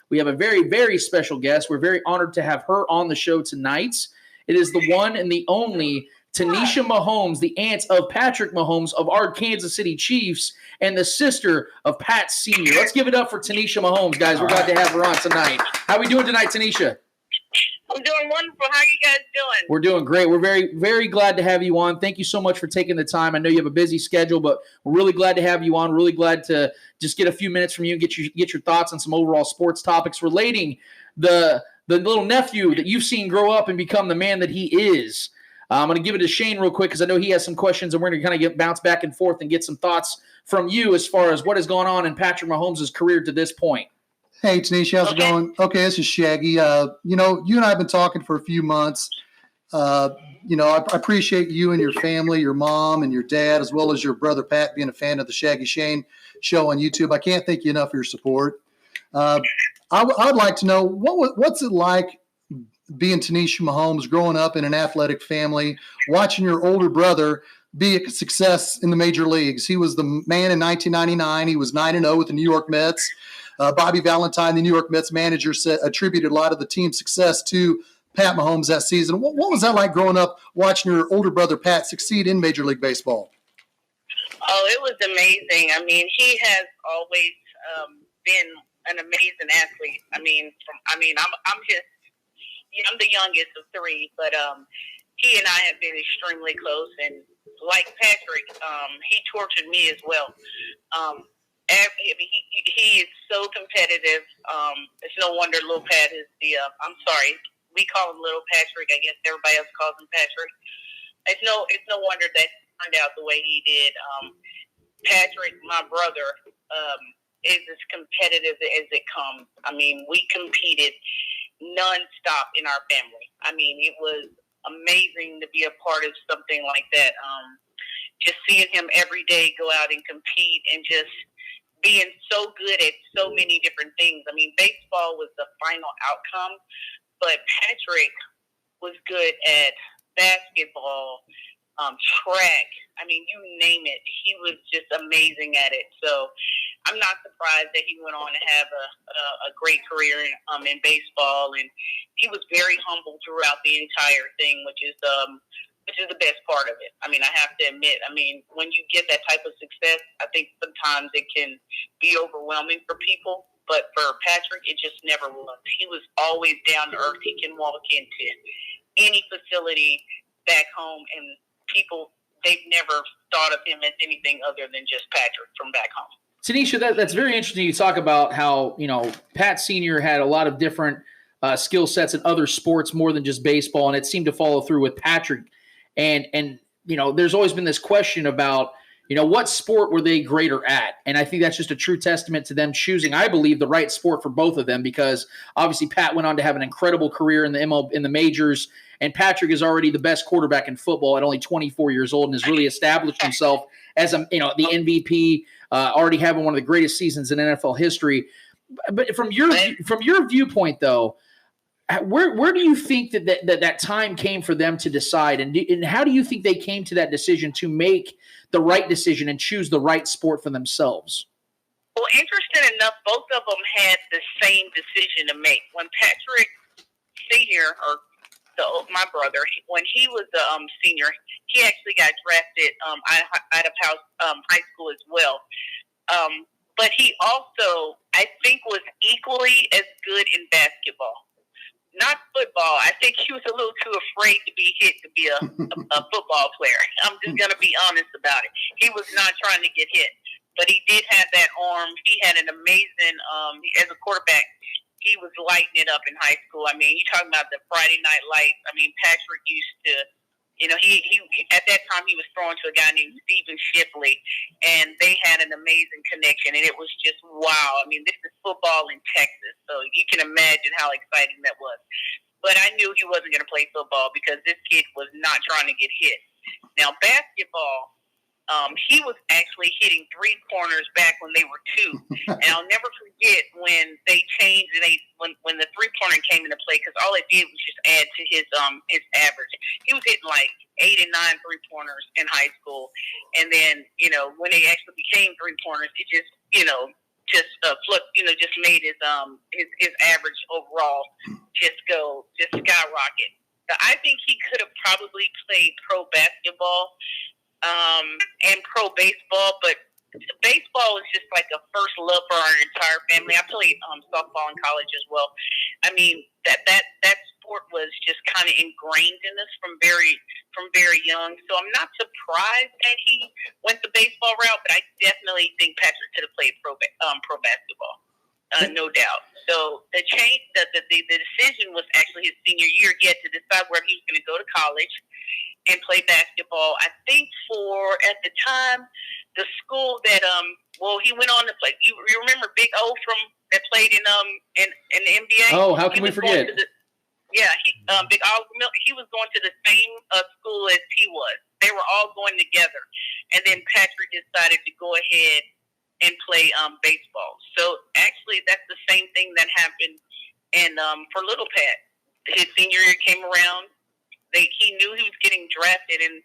We have a very, very special guest. We're very honored to have her on the show tonight. It is the one and the only Tinesha Mahomes, the aunt of Patrick Mahomes of our Kansas City Chiefs, and the sister of Pat Sr. Let's give it up for Tinesha Mahomes, guys. We're glad to have her on tonight. How are we doing tonight, Tinesha? I'm doing wonderful. How are you guys doing? We're doing great. We're very, very glad to have you on. Thank you so much for taking the time. I know you have a busy schedule, but we're really glad to have you on. Really glad to just get a few minutes from you and get your thoughts on some overall sports topics relating the little nephew that you've seen grow up and become the man that he is. I'm going to give it to Shane real quick because I know he has some questions, and we're going to kind of bounce back and forth and get some thoughts from you as far as what has gone on in Patrick Mahomes' career to this point. Hey, Tinesha, how's it going? Okay, this is Shaggy. You and I have been talking for a few months. I appreciate you and your family, your mom and your dad, as well as your brother Pat being a fan of the Shaggy Shane show on YouTube. I can't thank you enough for your support. I'd like to know what's it like being Tinesha Mahomes, growing up in an athletic family, watching your older brother be a success in the major leagues. He was the man in 1999. He was 9-0 with the New York Mets. Bobby Valentine, the New York Mets manager, attributed a lot of the team's success to Pat Mahomes that season. What was that like growing up watching your older brother Pat succeed in Major League Baseball? Oh, it was amazing. I mean, he has always been an amazing athlete. I'm the youngest of three, but he and I have been extremely close. And like Patrick, he tortured me as well. He is so competitive. It's no wonder Little Pat is I'm sorry, we call him Little Patrick. I guess everybody else calls him Patrick. It's no wonder that he turned out the way he did. Patrick, my brother, is as competitive as it comes. I mean, we competed nonstop in our family. I mean, it was amazing to be a part of something like that. Just seeing him every day go out and compete and just being so good at so many different things. I mean, baseball was the final outcome, but Patrick was good at basketball, track. I mean, you name it. He was just amazing at it. So I'm not surprised that he went on to have a great career in baseball, and he was very humble throughout the entire thing, which is the best part of it. I mean, I have to admit, when you get that type of success, I think sometimes it can be overwhelming for people, but for Patrick, it just never was. He was always down to earth. He can walk into any facility back home, and people, they've never thought of him as anything other than just Patrick from back home. Tanisha, that's very interesting. You talk about how, Pat Sr. had a lot of different skill sets in other sports more than just baseball, and it seemed to follow through with Patrick. And there's always been this question about, what sport were they greater at? And I think that's just a true testament to them choosing, I believe, the right sport for both of them, because obviously Pat went on to have an incredible career in the majors, and Patrick is already the best quarterback in football at only 24 years old and has really established himself as the MVP, already having one of the greatest seasons in NFL history. But from your viewpoint, though, where do you think that time came for them to decide, and how do you think they came to that decision to make the right decision and choose the right sport for themselves? Well, interesting enough, both of them had the same decision to make. When Patrick Sr., or my brother, when he was a senior, he actually got drafted out of high school as well. But he also, I think, was equally as good in basketball. Not football. I think he was a little too afraid to be hit to be a football player. I'm just going to be honest about it. He was not trying to get hit. But he did have that arm. He had an amazing, as a quarterback, he was lighting it up in high school. I mean, you're talking about the Friday Night Lights. I mean, Patrick used to, he at that time he was throwing to a guy named Stephen Shipley, and they had an amazing connection, and it was just wow. I mean, this is football in Texas, so you can imagine how exciting that was. But I knew he wasn't going to play football because this kid was not trying to get hit. Now, basketball, he was actually hitting three-pointers back when they were two. And I'll never forget when they changed, when the three-pointer came into play, because all it did was just add to his average. He was hitting like 8 and 9 three-pointers in high school. And then, when they actually became three-pointers, it just, just just made his average overall just skyrocket. So I think he could have probably played pro basketball and pro baseball, but baseball is just like a first love for our entire family. I played softball in college as well. I mean, that sport was just kind of ingrained in us from very young. So I'm not surprised that he went the baseball route, but I definitely think Patrick could have played pro basketball, no doubt. So the decision was actually his senior year. He had to decide where he was going to go to college and play basketball. I think at the time, the school that he went on to play. You remember Big O that played in the NBA? Oh, how can we forget? Big O. He was going to the same school as he was. They were all going together, and then Patrick decided to go ahead and play baseball. So actually, that's the same thing that happened. And for little Pat, his senior year came around. He knew he was getting drafted, and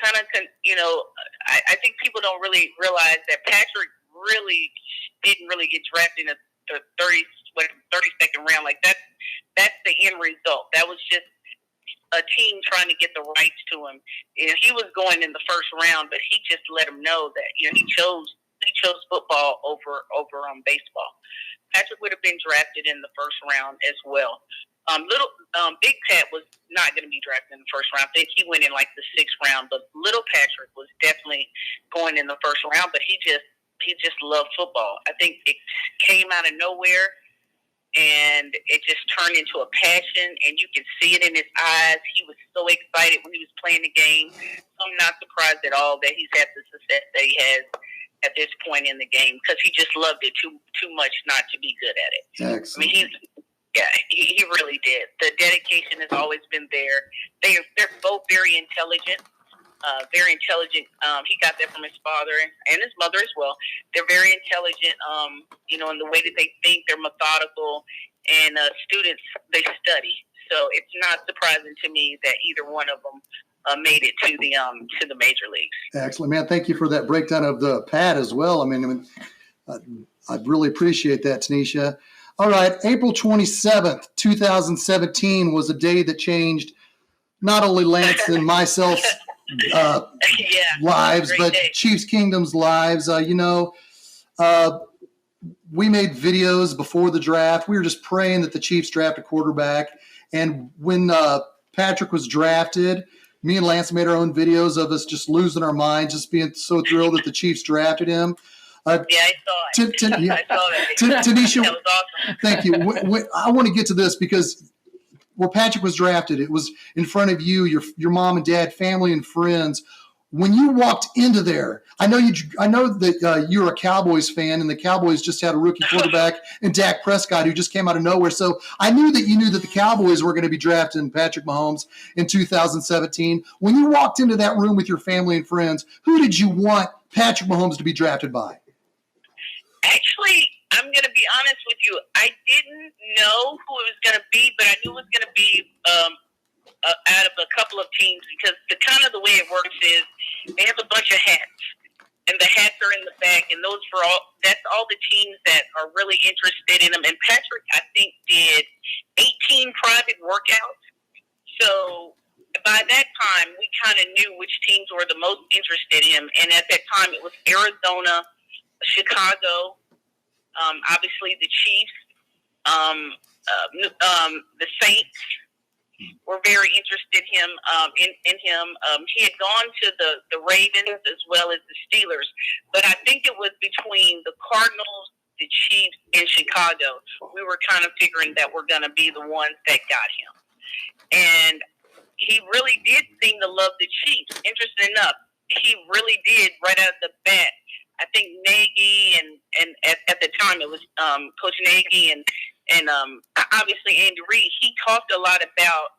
I think people don't really realize that Patrick really didn't really get drafted in the 32nd round. Like that's the end result. That was just a team trying to get the rights to him. He was going in the first round, but he just let him know that he chose football over baseball. Patrick would have been drafted in the first round as well. Big Pat was not going to be drafted in the first round. I think he went in like the 6th round, but little Patrick was definitely going in the first round. But he just loved football. I think it came out of nowhere, and it just turned into a passion, and you can see it in his eyes. He was so excited when he was playing the game. So I'm not surprised at all that he's had the success that he has at this point in the game, because he just loved it too much not to be good at it. Excellent. I mean, he really did. The dedication has always been there. They're both very intelligent. He got that from his father and his mother as well. They're very intelligent, in the way that they think. They're methodical, and students, they study. So it's not surprising to me that either one of them made it to the major leagues. Excellent, man. Thank you for that breakdown of the Pat as well. I mean, I really appreciate that, Tinesha. All right, April 27th, 2017 was a day that changed not only Lance and myself's lives, but Chiefs Kingdom's lives. We made videos before the draft. We were just praying that the Chiefs draft a quarterback. And when Patrick was drafted, me and Lance made our own videos of us just losing our minds, just being so thrilled that the Chiefs drafted him. I saw it. I saw that. Tanisha, that was awesome. Thank you. I want to get to this because where Patrick was drafted, it was in front of you, your mom and dad, family and friends. When you walked into there, I know that you're a Cowboys fan, and the Cowboys just had a rookie quarterback and Dak Prescott who just came out of nowhere. So I knew that you knew that the Cowboys were going to be drafting Patrick Mahomes in 2017. When you walked into that room with your family and friends, who did you want Patrick Mahomes to be drafted by? Actually, I'm going to be honest with you. I didn't know who it was going to be, but I knew it was going to be out of a couple of teams, because the way it works is they have a bunch of hats, and the hats are in the back, and that's all the teams that are really interested in them. And Patrick, I think, did 18 private workouts. So by that time, we kind of knew which teams were the most interested in him. And at that time, it was Arizona, Chicago, obviously the Chiefs, the Saints were very interested in him. He had gone to the Ravens as well as the Steelers, but I think it was between the Cardinals, the Chiefs, and Chicago. We were kind of figuring that we're going to be the ones that got him, and he really did seem to love the Chiefs. Interesting enough, he really did right out of the bat. I think Nagy and at the time it was Coach Nagy and obviously Andy Reid. He talked a lot about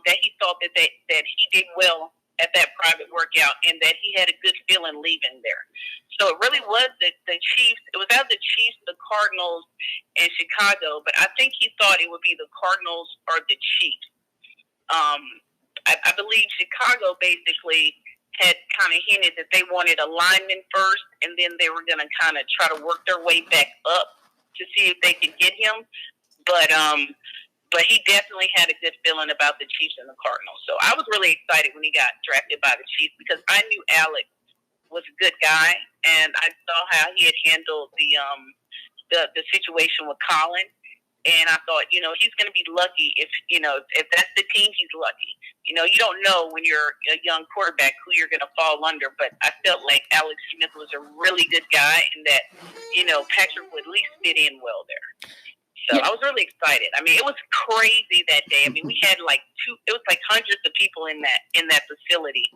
that he thought that he did well at that private workout, and that he had a good feeling leaving there. So it really was the Chiefs. It was either the Chiefs, the Cardinals, and Chicago. But I think he thought it would be the Cardinals or the Chiefs. I believe Chicago basically had kind of hinted that they wanted a lineman first, and then they were going to kind of try to work their way back up to see if they could get him. But he definitely had a good feeling about the Chiefs and the Cardinals. So I was really excited when he got drafted by the Chiefs because I knew Alex was a good guy, and I saw how he had handled the situation with Colin. And I thought, you know, he's going to be lucky if that's the team, he's lucky. You know, you don't know when you're a young quarterback who you're going to fall under, but I felt like Alex Smith was a really good guy and that, you know, Patrick would at least fit in well there. So I was really excited. I mean, it was crazy that day. I mean, we had it was like hundreds of people in that facility.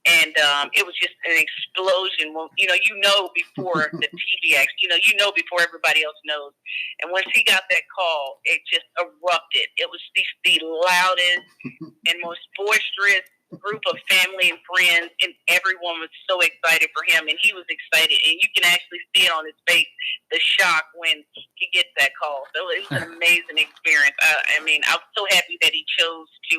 And it was just an explosion. Well, you know before the TV actually, you know before everybody else knows. And once he got that call, it just erupted. It was the loudest and most boisterous group of family and friends, and everyone was so excited for him, and he was excited. And you can actually see it on his face, the shock when he gets that call. So it was an amazing experience. I mean, I was so happy that he chose to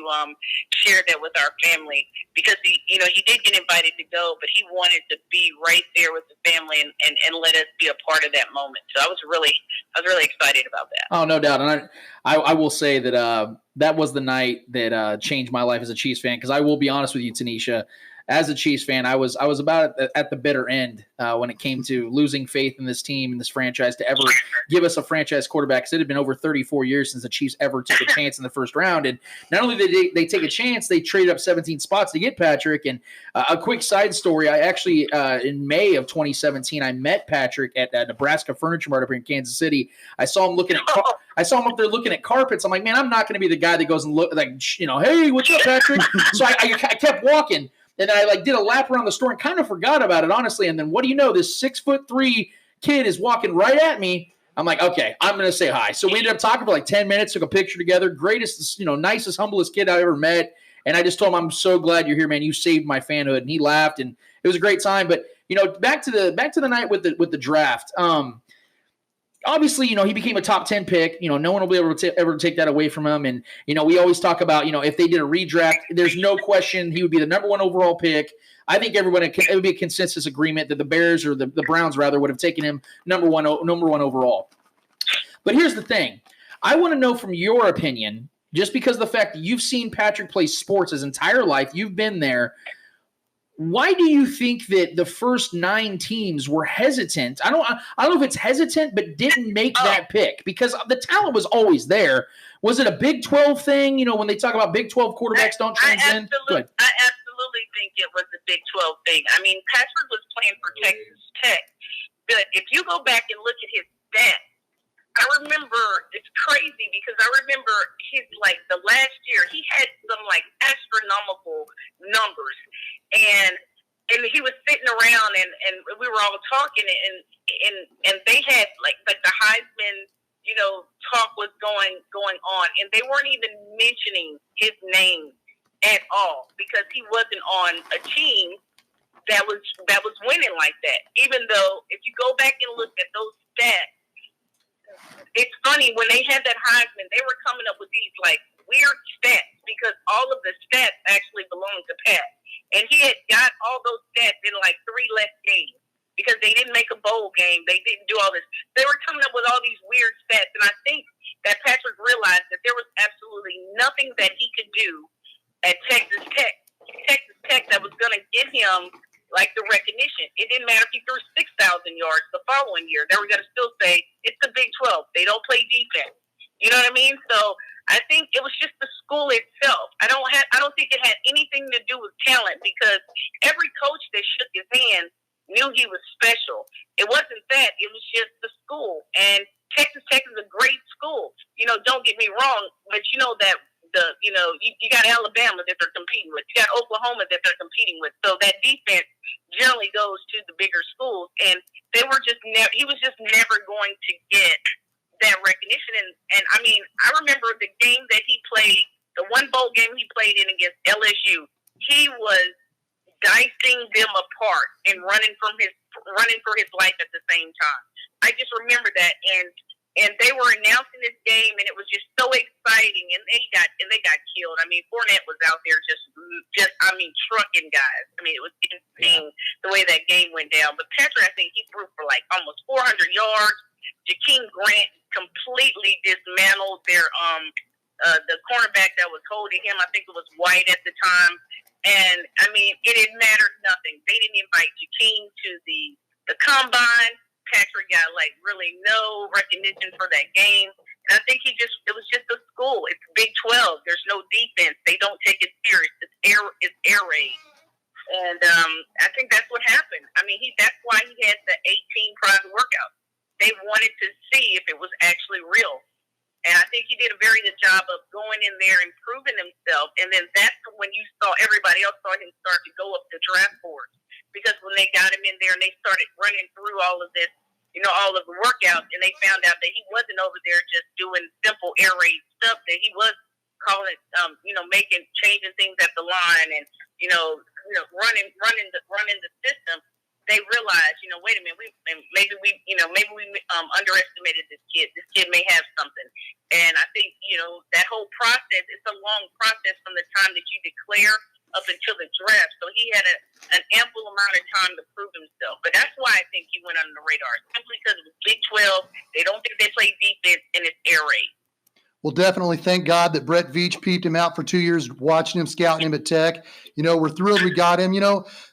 share that with our family because he did get invited to go, but he wanted to be right there with the family and let us be a part of that moment. So I was really excited about that. Oh, no doubt. And I will say that that was the night that changed my life as a Chiefs fan, because I will be honest with you, Tinesha, as a Chiefs fan, I was about at the bitter end when it came to losing faith in this team and this franchise to ever give us a franchise quarterback, because it had been over 34 years since the Chiefs ever took a chance in the first round. And not only did they take a chance, they traded up 17 spots to get Patrick. And a quick side story, I actually, in May of 2017, I met Patrick at Nebraska Furniture Mart up here in Kansas City. I saw him up there looking at carpets. I'm like, man, I'm not going to be the guy that goes and look like, hey, what's up, Patrick? So I kept walking. And then I did a lap around the store and kind of forgot about it, honestly. And then what do you know? This 6'3" kid is walking right at me. I'm like, okay, I'm going to say hi. So we ended up talking for like 10 minutes, took a picture together. Greatest, nicest, humblest kid I ever met. And I just told him, I'm so glad you're here, man. You saved my fanhood. And he laughed, and it was a great time. But, back to the night with the draft. Obviously, he became a top 10 pick. No one will be able to ever take that away from him. And, we always talk about, if they did a redraft, there's no question he would be the number one overall pick. I think it would be a consensus agreement that the Bears or the Browns rather would have taken him number one overall. But here's the thing. I want to know from your opinion, just because of the fact that you've seen Patrick play sports his entire life, you've been there. Why do you think that the first 9 teams were hesitant? I don't know if it's hesitant, but didn't make that pick, because the talent was always there. Was it a Big 12 thing? When they talk about Big 12 quarterbacks don't transcend. I absolutely think it was a Big 12 thing. I mean, Patrick was playing for Texas Tech, but if you go back and look at his stats, I remember, it's crazy because I remember the last year, he had some astronomical numbers. And he was sitting around and we were all talking and they had like the Heisman, talk was going on, and they weren't even mentioning his name at all because he wasn't on a team that was winning like that. Even though if you go back and look at those stats, it's funny, when they had that Heisman, they were coming up with these weird stats because all of the stats actually belonged to Pat. And he had got all those stats in 3 less games because they didn't make a bowl game. They didn't do all this. They were coming up with all these weird stats. And I think that Patrick realized that there was absolutely nothing that he could do at Texas Tech that was going to get him the recognition. It didn't matter if he threw 6,000 yards the following year. They were going to still say, it's the Big 12. They don't play defense. You know what I mean? So I think it was just the school itself. I don't think it had anything to do with talent because every coach that shook his hand knew he was special. It wasn't that. It was just the school. And Texas Tech is a great school. Don't get me wrong, but you know that you got Alabama that they're competing with. You got Oklahoma that they're competing with. So that defense generally goes to the bigger schools. And he was just never going to get that recognition. And I mean, I remember the game that he played, the one bowl game he played in against LSU, he was dicing them apart and running for his life at the same time. I just remember that. And and they were announcing this game, and it was just so exciting. And they got killed. I mean, Fournette was out there just trucking guys. I mean, it was insane the way that game went down. But Patrick, I think he threw for like almost 400 yards. Jakeem Grant completely dismantled their the cornerback that was holding him. I think it was White at the time. And I mean, it mattered nothing. They didn't invite Jakeem to the combine. Patrick got like really no recognition for that game. And I think it was just a school. It's Big 12. There's no defense. They don't take it serious. It's air raid. And I think that's what happened. I mean, that's why he had the 18 private workouts. They wanted to see if it was actually real. And I think he did a very good job of going in there and proving himself. And then that's when you saw everybody else saw him start to go up the draft board. Because when they got him in there and they started running through all of this, all of the workouts, and they found out that he wasn't over there just doing simple air raid stuff, that he was calling, changing things at the line and, running the system. They realized, wait a minute, maybe we underestimated this kid. This kid may have something. And I think, that whole process, it's a long process from the time that you declare up until the draft. So he had an ample amount of time to prove himself. But that's why I think he went under the radar, simply because it was Big 12. They don't think they play defense, and it's air raid. Well, definitely thank God that Brett Veach peeped him out for 2 years, watching him, scouting him at Tech. We're thrilled we got him.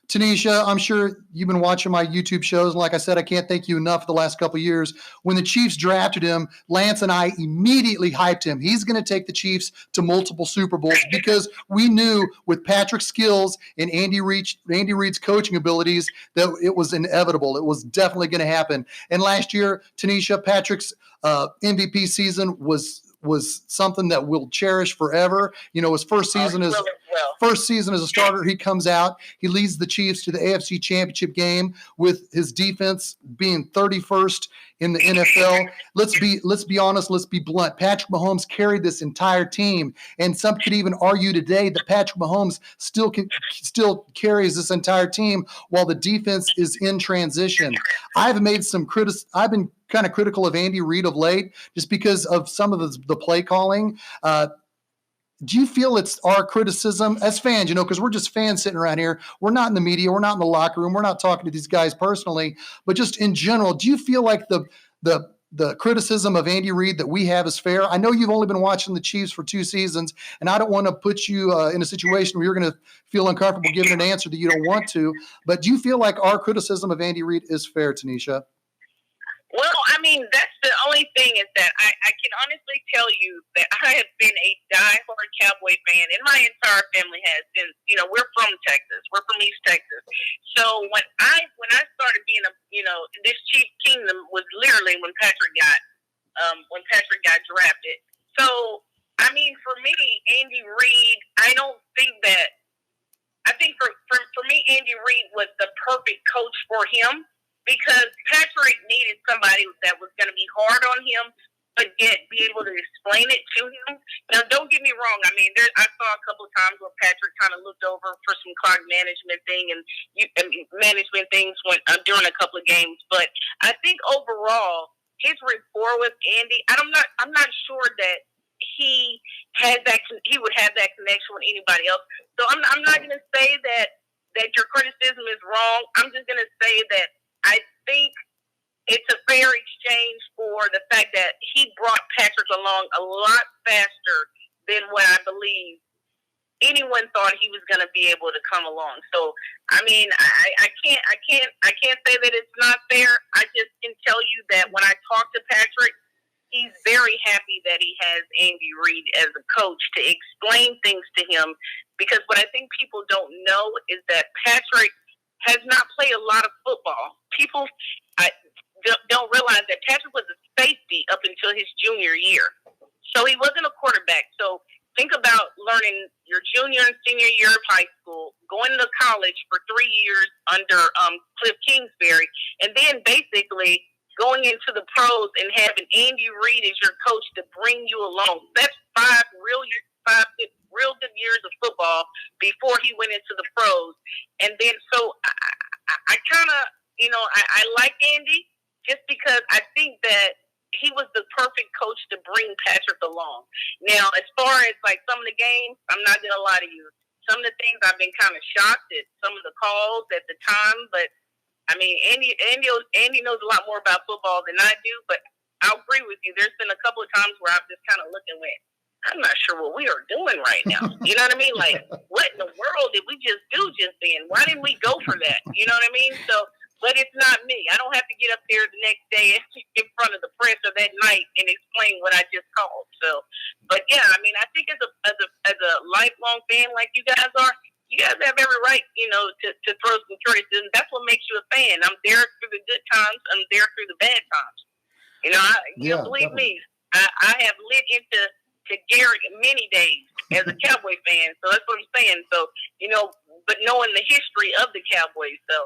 Tinesha, I'm sure you've been watching my YouTube shows. And like I said, I can't thank you enough for the last couple of years. When the Chiefs drafted him, Lance and I immediately hyped him. He's going to take the Chiefs to multiple Super Bowls because we knew with Patrick's skills and Andy Reid's coaching abilities that it was inevitable. It was definitely going to happen. And last year, Tinesha, Patrick's MVP season was something that we'll cherish forever. His first season as a starter, he comes out, he leads the Chiefs to the AFC Championship game with his defense being 31st in the NFL. Let's be honest, let's be blunt. Patrick Mahomes carried this entire team, and some could even argue today that Patrick Mahomes still carries this entire team while the defense is in transition. I've been kind of critical of Andy Reid of late just because of some of the play calling. Do you feel it's our criticism as fans, because we're just fans sitting around here. We're not in the media. We're not in the locker room. We're not talking to these guys personally, but just in general, do you feel like the criticism of Andy Reid that we have is fair? I know you've only been watching the Chiefs for 2 seasons, and I don't want to put you in a situation where you're going to feel uncomfortable giving an answer that you don't want to, but do you feel like our criticism of Andy Reid is fair, Tinesha? Well, I mean, that's the only thing is that I can honestly tell you that I have been a diehard Cowboy fan, and my entire family has since, we're from Texas. We're from East Texas. So when I started being this Chief Kingdom was literally when Patrick got drafted. So, I mean, for me, Andy Reid, I think for me, Andy Reid was the perfect coach for him. Because Patrick needed somebody that was going to be hard on him, but yet be able to explain it to him. Now, don't get me wrong. I mean, I saw a couple of times where Patrick kind of looked over for some clock management thing, and management things went during a couple of games. But I think overall, his rapport with Andy, I'm not sure that he had that. He would have that connection with anybody else. So I'm not going to say that your criticism is wrong. I'm just going to say that I think it's a fair exchange for the fact that he brought Patrick along a lot faster than what I believe anyone thought he was going to be able to come along. So, I mean, I can't say that it's not fair. I just can tell you that when I talk to Patrick, he's very happy that he has Andy Reid as a coach to explain things to him. Because what I think people don't know is that Patrick has not played a lot of football. People don't realize that Patrick was a safety up until his junior year. So he wasn't a quarterback. So think about learning your junior and senior year of high school, going to college for 3 years under Cliff Kingsbury, and then basically going into the pros and having Andy Reid as your coach to bring you along. That's 5 real good years of football before he went into the pros. And then, so I kind of, I like Andy just because I think that he was the perfect coach to bring Patrick along. Now, as far as like some of the games, I'm not gonna lie to you. Some of the things I've been kind of shocked at some of the calls at the time, but I mean, Andy knows a lot more about football than I do. But I'll agree with you. There's been a couple of times where I've just kind of looked and went, I'm not sure what we are doing right now. You know what I mean? Like, what in the world did we just do just then? Why didn't we go for that? You know what I mean? So, but it's not me. I don't have to get up there the next day in front of the press or that night and explain what I just called. So, but yeah, I mean, I think as a lifelong fan like you guys are, you guys have every right, you know, to throw some criticism. That's what makes you a fan. I'm there through the good times. I'm there through the bad times. You know, believe me, I have lit into Garrett many days as a Cowboy fan. So that's what I'm saying. So, you know, but knowing the history of the Cowboys. So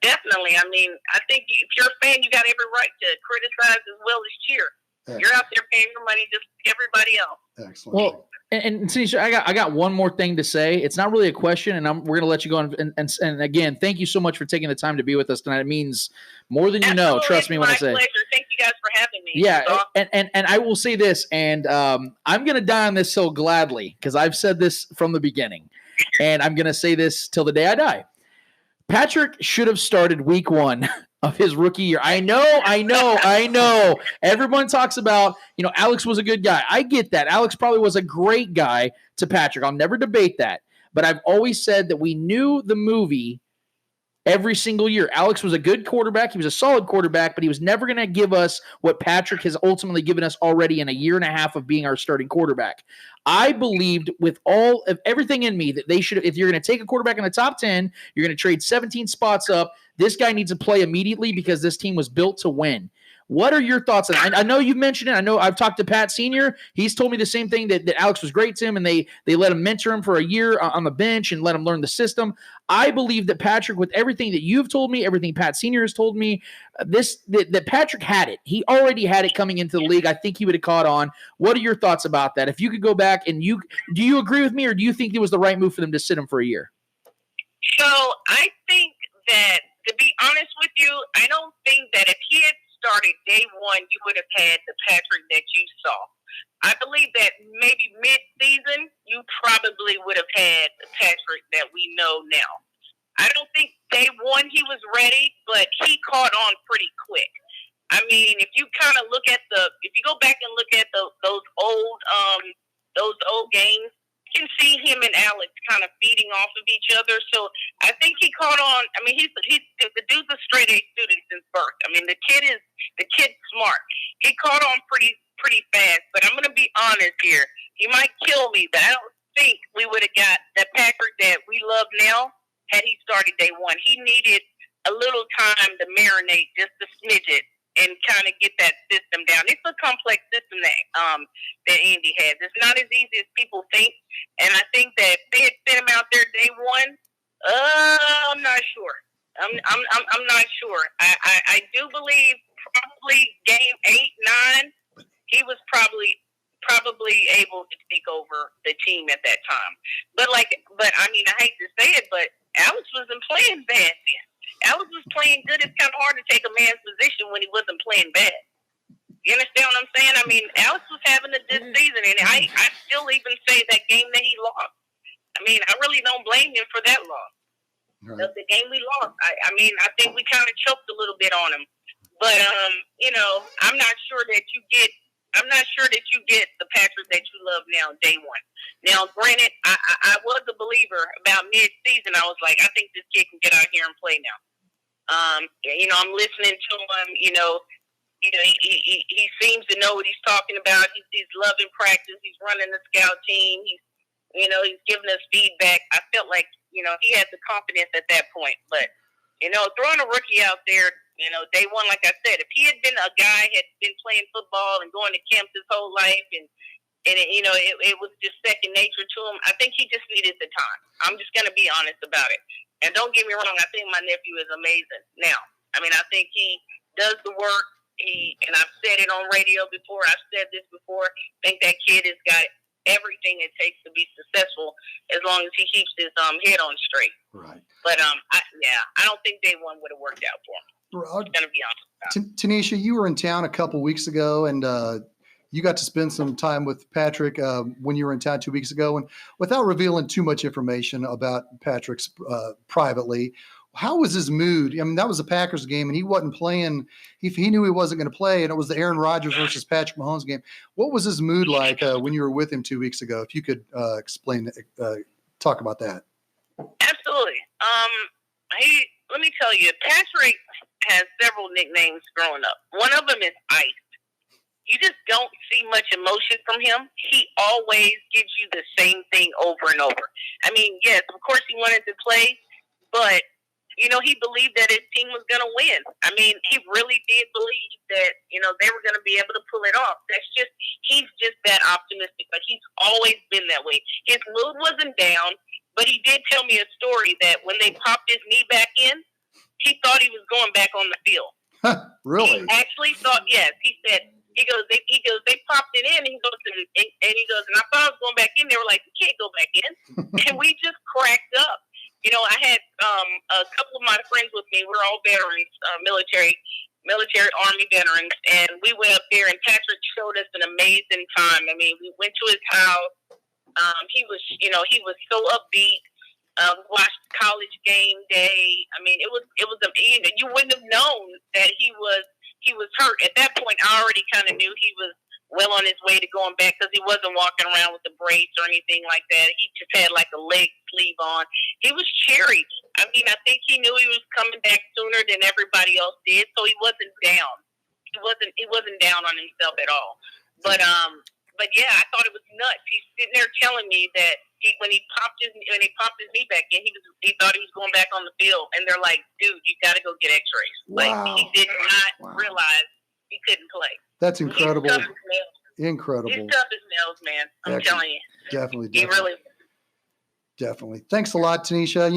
definitely, I mean, I think if you're a fan, you got every right to criticize as well as cheer. Excellent. You're out there paying your money just like everybody else. Excellent. Well, and Tinesha, I got one more thing to say. It's not really a question, and we're going to let you go. And again, thank you so much for taking the time to be with us tonight. It means more than you know. Trust me when I say. My pleasure. Thank you guys for having me. Yeah, and I will say this, and I'm going to die on this hill gladly because I've said this from the beginning, and I'm going to say this till the day I die. Patrick should have started week 1 of his rookie year. I know. Everyone talks about, you know, Alex was a good guy. I get that. Alex probably was a great guy to Patrick. I'll never debate that. But I've always said that we knew the movie every single year. Alex was a good quarterback. He was a solid quarterback, but he was never going to give us what Patrick has ultimately given us already in a year and a half of being our starting quarterback. I believed with all of everything in me that they should, if you're going to take a quarterback in the top 10, you're going to trade 17 spots up. This guy needs to play immediately because this team was built to win. What are your thoughts on it? I know you've mentioned it. I know I've talked to Pat Sr. He's told me the same thing, that Alex was great to him, and they let him mentor him for a year on the bench and let him learn the system. I believe that Patrick, with everything that you've told me, everything Pat Sr. has told me, that Patrick had it. He already had it coming into the league. I think he would have caught on. What are your thoughts about that? If you could go back and do you agree with me, or do you think it was the right move for them to sit him for a year? So I think that, to be honest with you, I don't think that if he had started day 1, you would have had the Patrick that you saw. I believe that maybe mid-season, you probably would have had the Patrick that we know now. I don't think day 1 he was ready, but he caught on pretty quick. I mean, if you kind of if you go back and look at those old games, you can see him and Alex kind of feeding off of each other. So I think he caught on. I mean, the dude's a straight A student since birth. I mean, the kid's smart. He caught on pretty fast. But I'm going to be honest here. He might kill me, but I don't think we would have got the Patrick that we love now had he started day 1. He needed a little time to marinate, just a smidget, and kind of get that system down. It's a complex system that Andy has. It's not as easy as people think. And I think that if they had sent him out there day 1, I'm not sure. I'm not sure. I do believe probably game 8, 9, he was probably able to take over the team at that time. But I mean, I hate to say it, but Alex wasn't playing bad then. Alex was playing good. It's kind of hard to take a man's position when he wasn't playing bad. You understand what I'm saying? I mean, Alex was having a good season, and I still even say that game that he lost. I mean, I really don't blame him for that loss. Right. The game we lost, I mean, I think we kind of choked a little bit on him. But, you know, I'm not sure that you get the Patrick that you love now, day 1. Now, granted, I was a believer about mid-season. I was like, I think this kid can get out here and play now. You know, I'm listening to him. You know, he seems to know what he's talking about. He's loving practice. He's running the scout team. He's giving us feedback. I felt like, you know, he had the confidence at that point. But, you know, throwing a rookie out there, you know, day 1, like I said, if he had been a guy had been playing football and going to camp his whole life, and you know, it was just second nature to him, I think he just needed the time. I'm just going to be honest about it. And don't get me wrong, I think my nephew is amazing. Now, I mean, I think he does the work. And I've said it on radio before. I've said this before. I think that kid has got everything it takes to be successful as long as he keeps his head on straight. Right. But I don't think day 1 would have worked out for him. going to be honest. Tanisha, you were in town a couple weeks ago, and you got to spend some time with Patrick when you were in town 2 weeks ago. And without revealing too much information about Patrick's privately, how was his mood? I mean, that was a Packers game, and he wasn't playing. He knew he wasn't going to play, and it was the Aaron Rodgers versus Patrick Mahomes game. What was his mood like when you were with him 2 weeks ago? If you could talk about that. Absolutely. Let me tell you, Patrick has several nicknames growing up. One of them is Ice. You just don't see much emotion from him. He always gives you the same thing over and over. I mean, yes, of course he wanted to play, but he believed that his team was going to win. I mean, he really did believe that, they were going to be able to pull it off. He's just that optimistic. Like, he's always been that way. His mood wasn't down, but he did tell me a story that when they popped his knee back in, he thought he was going back on the field. Really? He actually thought, yes. He said, they popped it in, and he goes, and I thought I was going back in. They were like, you can't go back in. And we just cracked up. I had a couple of my friends with me. We're all veterans, military Army veterans, and we went up there, and Patrick showed us an amazing time. I mean, we went to his house. He was so upbeat. Watched college game day. I mean, it was amazing. You wouldn't have known that he was hurt. At that point, I already kind of knew he was well on his way to going back because he wasn't walking around with a brace or anything like that. He just had like a leg sleeve on. He was cheery. I mean, I think he knew he was coming back sooner than everybody else did, so he wasn't down. He wasn't down on himself at all. But yeah, I thought it was nuts. He's sitting there telling me that when he popped his knee back in, he thought he was going back on the field, and they're like, "Dude, you got to go get X-rays." Wow. Like, he did not realize he couldn't play. That's incredible. He's tough as nails. Incredible. He's tough as nails, man. I'm telling you. Definitely. He really. Definitely. Thanks a lot, Tanisha.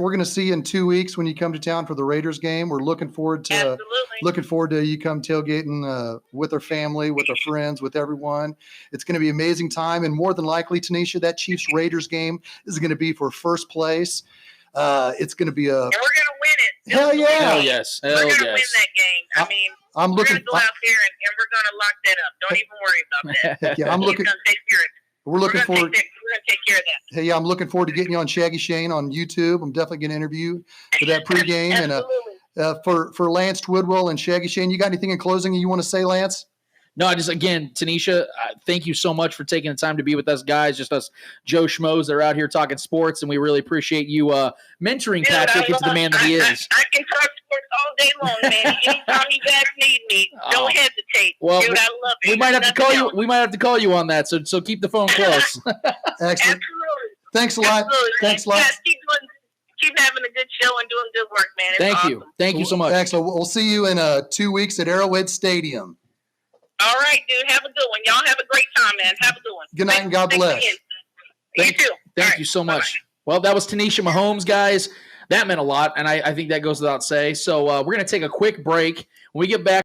We're gonna see you in 2 weeks when you come to town for the Raiders game. We're looking forward to you come tailgating with our family, with our friends, with everyone. It's going to be an amazing time, and more than likely, Tanisha, that Chiefs Raiders game is going to be for first place. It's going to be and we're going to win it. Hell yeah! Hell yes! We're going to win that game. I mean, we're going to go out there and we're going to lock that up. Don't even worry about that. Yeah, I'm looking. He's going to take care of it. We're looking forward. We're going to take care of that. Hey, yeah, I'm looking forward to getting you on Shaggy Shane on YouTube. I'm definitely going to interview you for that pregame. And for Lance Twidwell and Shaggy Shane, you got anything in closing you want to say, Lance? No, again, Tanisha, thank you so much for taking the time to be with us guys, just us Joe Schmoes that are out here talking sports, and we really appreciate you mentoring Patrick into the man that he is. I can talk sports all day long, man. Anytime you guys need me, don't hesitate. Well, dude, I love it. We might have to call you. We might have to call you on that. So keep the phone close. Excellent. Absolutely. Thanks a lot. Absolutely. Thanks a lot. Guys, keep having a good show and doing good work, man. It's Thank awesome. you. Thank you so much. Excellent. We'll see you in 2 weeks at Arrowhead Stadium. All right, dude. Have a good one. Y'all have a great time, man. Have a good one. Good night and God bless. You too. Thank you so much. Bye-bye. Well, that was Tinesha Mahomes, guys. That meant a lot, and I think that goes without say. So we're going to take a quick break. When we get back,